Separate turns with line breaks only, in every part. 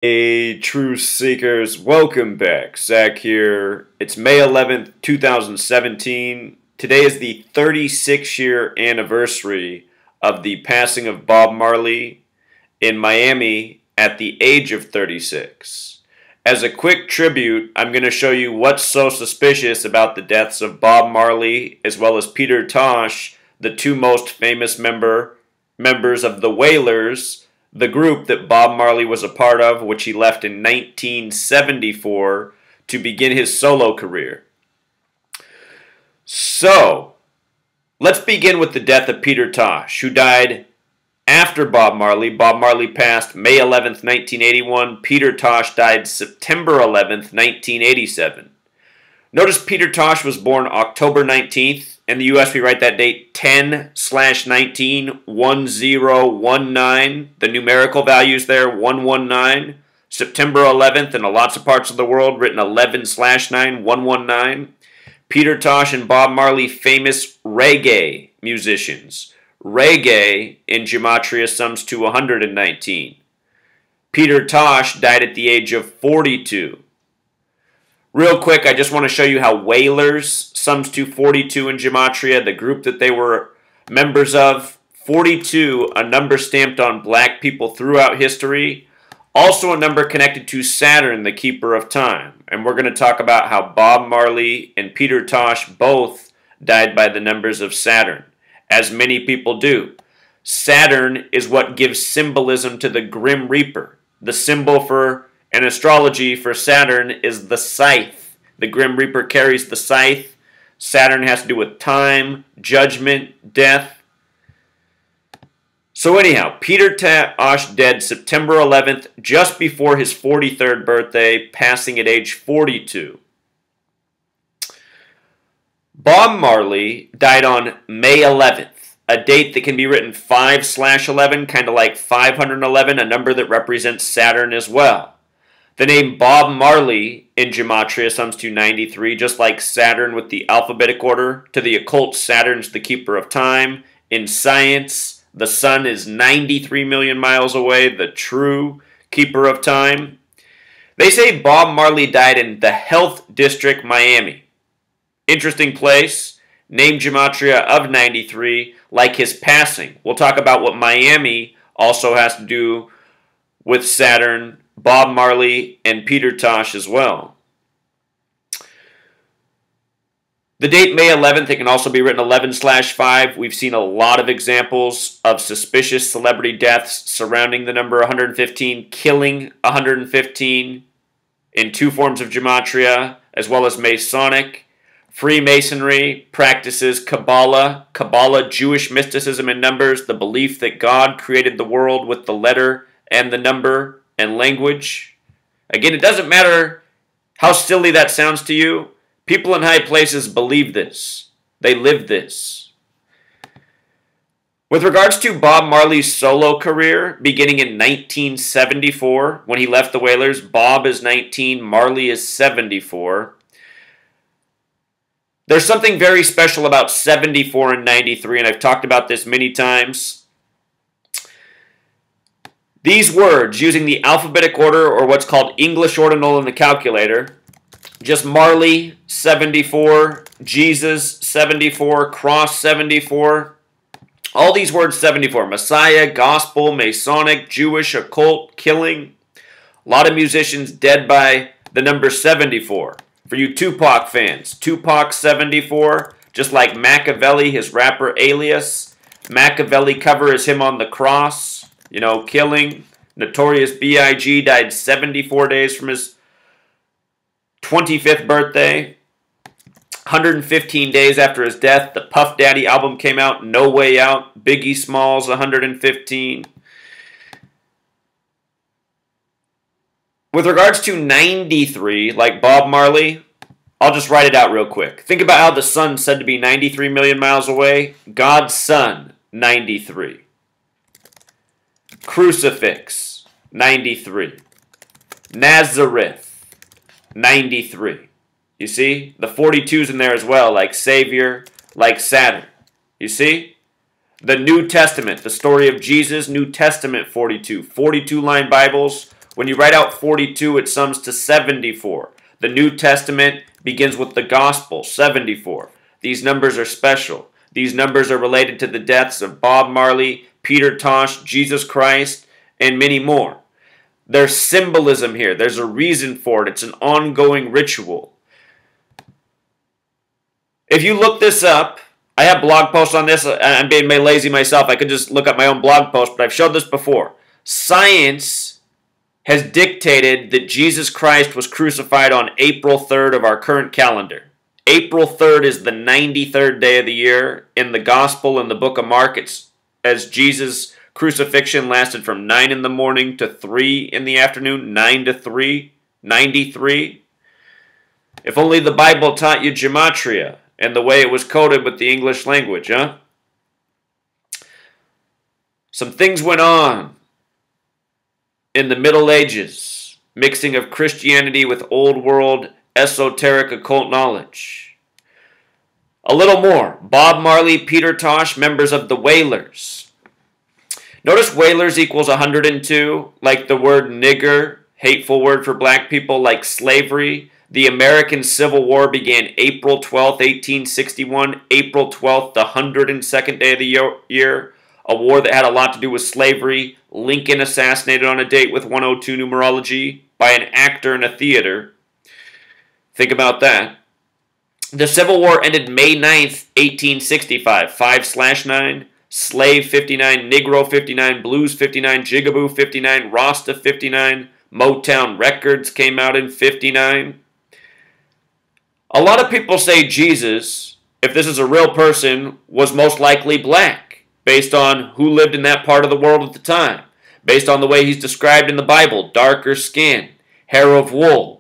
Hey, truth seekers, welcome back. Zach here. It's May 11th, 2017. Today is the 36-year anniversary of the passing of Bob Marley in Miami at the age of 36. As a quick tribute, I'm going to show you what's so suspicious about the deaths of Bob Marley as well as Peter Tosh, the two most famous members of the Wailers, the group that Bob Marley was a part of, which he left in 1974 to begin his solo career. So, let's begin with the death of Peter Tosh, who died after Bob Marley. Bob Marley passed May 11th, 1981. Peter Tosh died September 11th, 1987. Notice Peter Tosh was born October 19th. In the U.S., we write that date 10/19/1019. The numerical values there, 119. September 11th, in lots of parts of the world, written 11/9/119. Peter Tosh and Bob Marley, famous reggae musicians. Reggae in Gematria sums to 119. Peter Tosh died at the age of 42. Real quick, I just want to show you how Wailers sums to 42 in Gematria, the group that they were members of. 42, a number stamped on black people throughout history. Also a number connected to Saturn, the keeper of time. And we're going to talk about how Bob Marley and Peter Tosh both died by the numbers of Saturn, as many people do. Saturn is what gives symbolism to the Grim Reaper. The symbol for in astrology for Saturn is the scythe. The Grim Reaper carries the scythe. Saturn has to do with time, judgment, death. So anyhow, Peter Tosh dead September 11th, just before his 43rd birthday, passing at age 42. Bob Marley died on May 11th, a date that can be written 5/11, kind of like 511, a number that represents Saturn as well. The name Bob Marley in Gematria sums to 93, just like Saturn with the alphabetic order. To the occult, Saturn's the keeper of time. In science, the sun is 93 million miles away, the true keeper of time. They say Bob Marley died in the Health District, Miami. Interesting place, named Gematria of 93, like his passing. We'll talk about what Miami also has to do with Saturn, Bob Marley, and Peter Tosh as well. The date May 11th, it can also be written 11/5. We've seen a lot of examples of suspicious celebrity deaths surrounding the number 115, killing 115 in two forms of Gematria, as well as Masonic. Freemasonry practices Kabbalah, Jewish mysticism in numbers, the belief that God created the world with the letter and the number and language. Again, it doesn't matter how silly that sounds to you. People in high places believe this. They live this. With regards to Bob Marley's solo career, beginning in 1974, when he left the Wailers, Bob is 19, Marley is 74. There's something very special about 74 and 93, and I've talked about this many times. These words, using the alphabetic order or what's called English ordinal in the calculator, just Marley, 74, Jesus, 74, cross, 74, all these words 74, Messiah, gospel, Masonic, Jewish, occult, killing. A lot of musicians dead by the number 74. For you Tupac fans, Tupac 74, just like Machiavelli, his rapper alias. Machiavelli cover is him on the cross. You know, killing. Notorious B.I.G. died 74 days from his 25th birthday. 115 days after his death, the Puff Daddy album came out, No Way Out. Biggie Smalls, 115. With regards to 93, like Bob Marley, I'll just write it out real quick. Think about how the sun's said to be 93 million miles away. God's son, 93. Crucifix, 93. Nazareth, 93. You see? The 42's in there as well, like Savior, like Saturn. You see? The New Testament, the story of Jesus, New Testament 42. 42-line Bibles When you write out 42, it sums to 74. The New Testament begins with the Gospel, 74. These numbers are special. These numbers are related to the deaths of Bob Marley, Peter Tosh, Jesus Christ, and many more. There's symbolism here. There's a reason for it. It's an ongoing ritual. If you look this up, I have blog posts on this. I'm being lazy myself. I could just look up my own blog post, but I've showed this before. Science has dictated that Jesus Christ was crucified on April 3rd of our current calendar. April 3rd is the 93rd day of the year. In the Gospel in the book of Mark, it's as Jesus' crucifixion lasted from 9 in the morning to 3 in the afternoon, 9 to 3, 93. If only the Bible taught you gematria and the way it was coded with the English language, huh? Some things went on in the Middle Ages, mixing of Christianity with old world esoteric occult knowledge. A little more. Bob Marley, Peter Tosh, members of the Wailers. Notice Wailers equals 102, like the word nigger, hateful word for black people, like slavery. The American Civil War began April 12th, 1861. April 12th, the 102nd day of the year. A war that had a lot to do with slavery. Lincoln assassinated on a date with 102 numerology by an actor in a theater. Think about that. The Civil War ended May 9th, 1865. 5/9, Slave 59, Negro 59, Blues 59, Jigaboo 59, Rasta 59, Motown Records came out in 59. A lot of people say Jesus, if this is a real person, was most likely black, based on who lived in that part of the world at the time, based on the way he's described in the Bible, darker skin, hair of wool.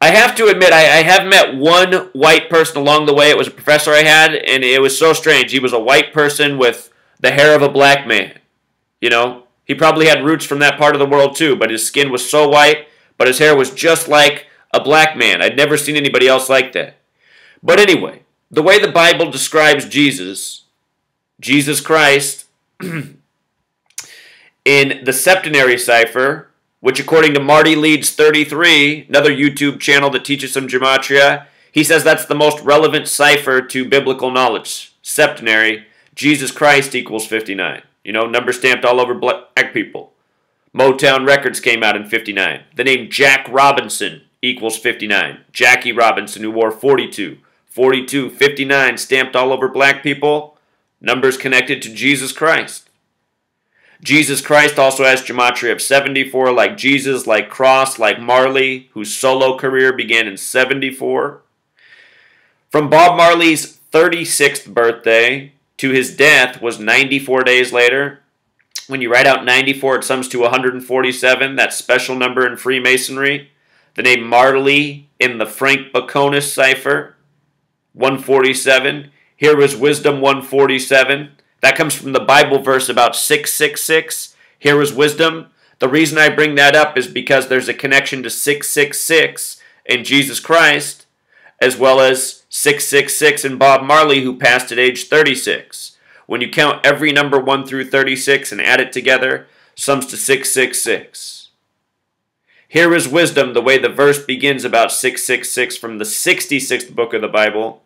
I have to admit, I have met one white person along the way. It was a professor I had, and it was so strange. He was a white person with the hair of a black man. You know, he probably had roots from that part of the world too, but his skin was so white, but his hair was just like a black man. I'd never seen anybody else like that. But anyway, the way the Bible describes Jesus Christ, in the septenary cipher, which according to Marty Leeds 33, another YouTube channel that teaches some gematria, he says that's the most relevant cipher to biblical knowledge. Septenary, Jesus Christ equals 59. You know, number stamped all over black people. Motown Records came out in 59. The name Jack Robinson equals 59. Jackie Robinson, who wore 42. 42, 59, stamped all over black people. Numbers connected to Jesus Christ. Jesus Christ also has gematria of 74, like Jesus, like Cross, like Marley, whose solo career began in 74. From Bob Marley's 36th birthday to his death was 94 days later. When you write out 94, it sums to 147, that special number in Freemasonry. The name Marley in the Frank Baconis cipher, 147. Here is wisdom, 147. That comes from the Bible verse about 666. Here is wisdom. The reason I bring that up is because there's a connection to 666 in Jesus Christ, as well as 666 in Bob Marley, who passed at age 36. When you count every number 1 through 36 and add it together, sums to 666. Here is wisdom, the way the verse begins about 666 from the 66th book of the Bible.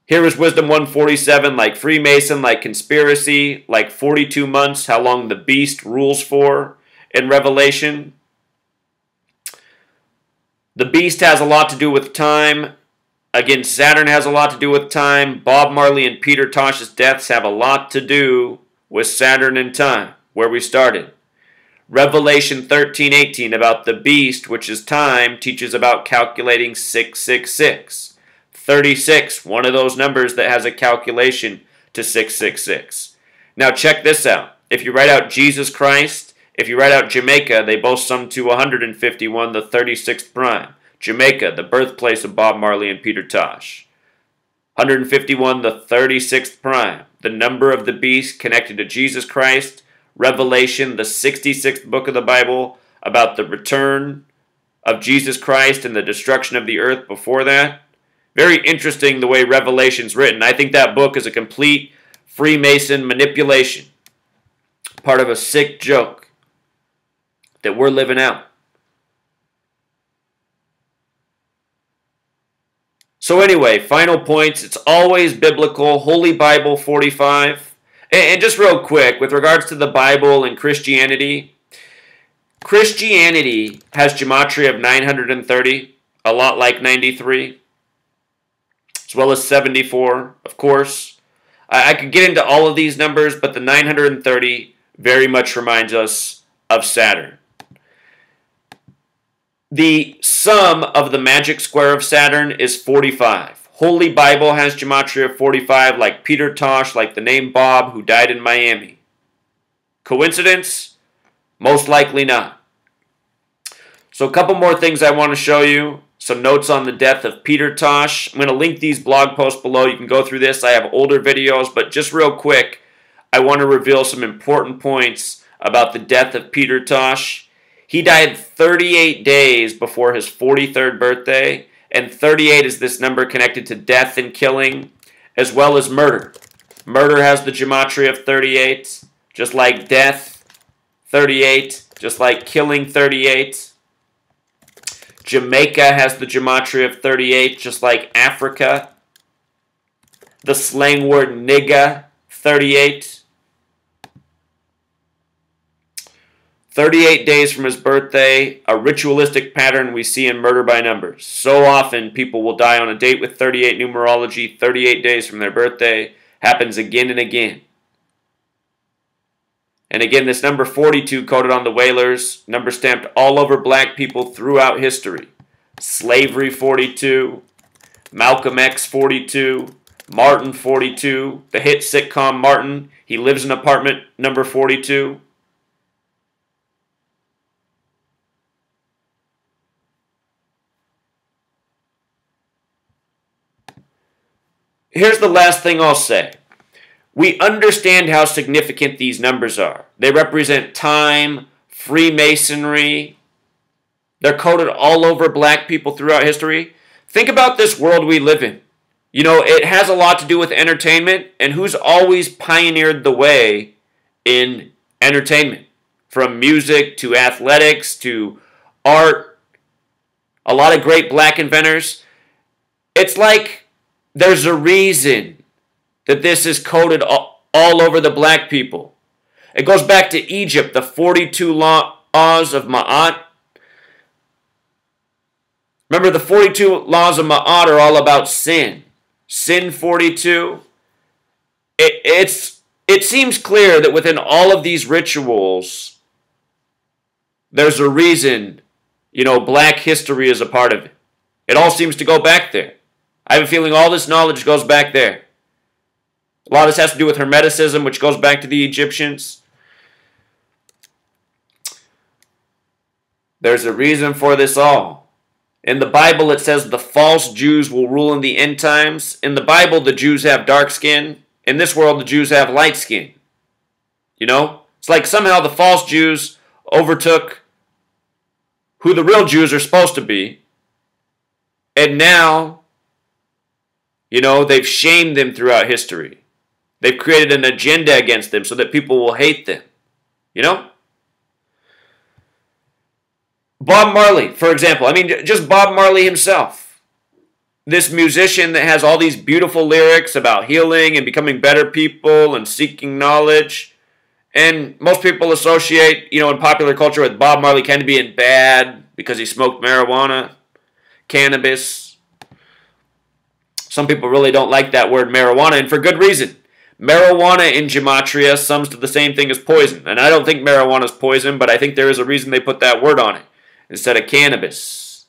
Here is wisdom 147, like Freemason, like conspiracy, like 42 months, how long the beast rules for in Revelation. The beast has a lot to do with time. Again, Saturn has a lot to do with time. Bob Marley and Peter Tosh's deaths have a lot to do with Saturn and time, where we started. Revelation 13:18 about the beast, which is time, teaches about calculating 666. 36, one of those numbers that has a calculation to 666. Now check this out. If you write out Jesus Christ, if you write out Jamaica, they both sum to 151, the 36th prime. Jamaica, the birthplace of Bob Marley and Peter Tosh. 151, the 36th prime. The number of the beast connected to Jesus Christ. Revelation, the 66th book of the Bible, about the return of Jesus Christ and the destruction of the earth before that. Very interesting the way Revelation's written. I think that book is a complete Freemason manipulation. Part of a sick joke. that we're living out. So anyway, final points. It's always biblical. Holy Bible 45. And just real quick, with regards to the Bible and Christianity, Christianity has gematria of 930, a lot like 93, as well as 74, of course. I could get into all of these numbers, but the 930 very much reminds us of Saturn. The sum of the magic square of Saturn is 45. Holy Bible has gematria of 45, like Peter Tosh, like the name Bob, who died in Miami. Coincidence? Most likely not. So a couple more things I want to show you. Some notes on the death of Peter Tosh. I'm going to link these blog posts below. You can go through this. I have older videos, but just real quick, I want to reveal some important points about the death of Peter Tosh. He died 38 days before his 43rd birthday, and 38 is this number connected to death and killing, as well as murder. Murder has the gematria of 38, just like death, 38, just like killing, 38. Jamaica has the gematria of 38, just like Africa. The slang word nigga, 38. 38 days from his birthday, a ritualistic pattern we see in Murder by Numbers. So often people will die on a date with 38 numerology, 38 days from their birthday. Happens again and again. And again, this number 42 coded on the whalers, number stamped all over black people throughout history. Slavery 42, Malcolm X 42, Martin 42, the hit sitcom Martin, he lives in apartment number 42. Here's the last thing I'll say. We understand how significant these numbers are. They represent time, Freemasonry. They're coded all over black people throughout history. Think about this world we live in. You know, it has a lot to do with entertainment, and who's always pioneered the way in entertainment? From music to athletics to art. A lot of great black inventors. It's like there's a reason that this is coded all over the black people. It goes back to Egypt, the 42 laws of Ma'at. Remember, the 42 laws of Ma'at are all about sin. Sin 42. It seems clear that within all of these rituals, there's a reason, you know, black history is a part of it. It all seems to go back there. I have a feeling all this knowledge goes back there. A lot of this has to do with Hermeticism, which goes back to the Egyptians. There's a reason for this all. In the Bible, it says the false Jews will rule in the end times. In the Bible, the Jews have dark skin. In this world, the Jews have light skin. You know? It's like somehow the false Jews overtook who the real Jews are supposed to be. And now, you know, they've shamed them throughout history. They've created an agenda against them so that people will hate them. You know? Bob Marley, for example. I mean, just Bob Marley himself. This musician that has all these beautiful lyrics about healing and becoming better people and seeking knowledge. And most people associate, you know, in popular culture with Bob Marley kind of being bad because he smoked marijuana, cannabis. Some people really don't like that word marijuana, and for good reason. Marijuana in gematria sums to the same thing as poison. And I don't think marijuana is poison, but I think there is a reason they put that word on it instead of cannabis.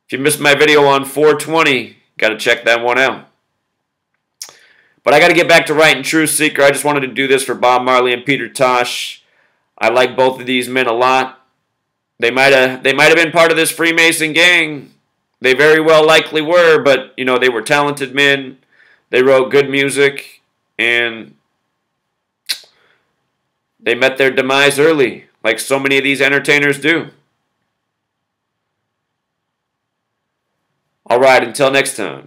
If you missed my video on 420, got to check that one out. But I got to get back to writing Truth Seeker. I just wanted to do this for Bob Marley and Peter Tosh. I like both of these men a lot. They might have been part of this Freemason gang. They very well likely were, but you know, they were talented men. They wrote good music, and they met their demise early, like so many of these entertainers do. All right, until next time.